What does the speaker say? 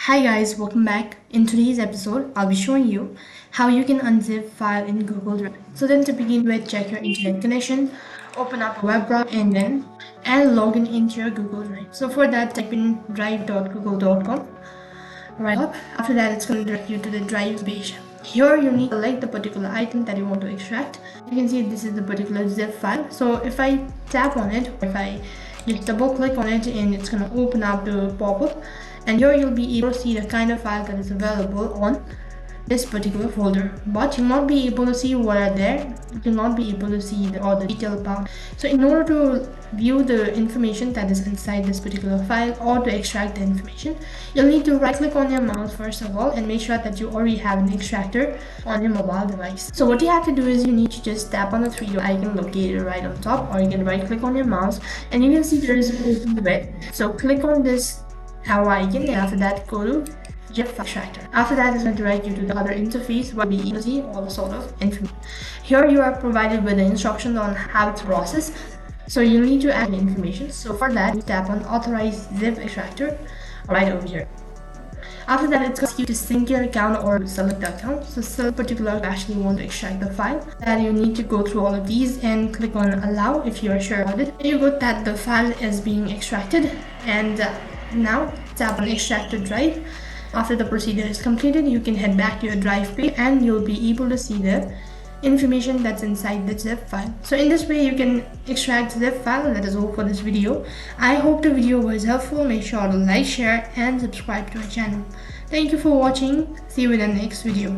Hi guys, welcome back. In today's episode, I'll be showing you how you can unzip file in Google Drive. So then to begin with, check your internet connection, open up a web browser and log in into your Google Drive. So for that, type in drive.google.com. Right up. After that, it's going to direct you to the drive page. Here you need to select the particular item that you want to extract. You can see this is the particular zip file. So if I tap on it, or if I just double click on it, and it's going to open up the pop-up, and here you'll be able to see the kind of file that is available on this particular folder, but you'll not be able to see what are there. You'll not be able to see all the detailed part. So in order to view the information that is inside this particular file or to extract the information, you'll need to right click on your mouse first of all and make sure that you already have an extractor on your mobile device. So what you have to do is you need to just tap on the three dot icon located right on top, or you can right click on your mouse and you can see there is a open web. So click on this arrow icon, and after that go to zip extractor. After that, it's going to direct you to the other interface where you can see all sort of information. Here you are provided with the instructions on how to process. So you need to add the information. So for that, you tap on authorize zip extractor right over here. After that, it's going to ask you to sync your account or select the account. So select particular you actually want to extract the file. Then you need to go through all of these and click on allow if you are sure about it. You got that the file is being extracted, and now tap on extract to drive. After the procedure is completed, you can head back to your drive page and you'll be able to see the information that's inside the zip file. So in this way you can extract zip file, and that is all for this video. I hope the video was helpful. Make sure to like, share and subscribe to our channel. Thank you for watching. See you in the next video.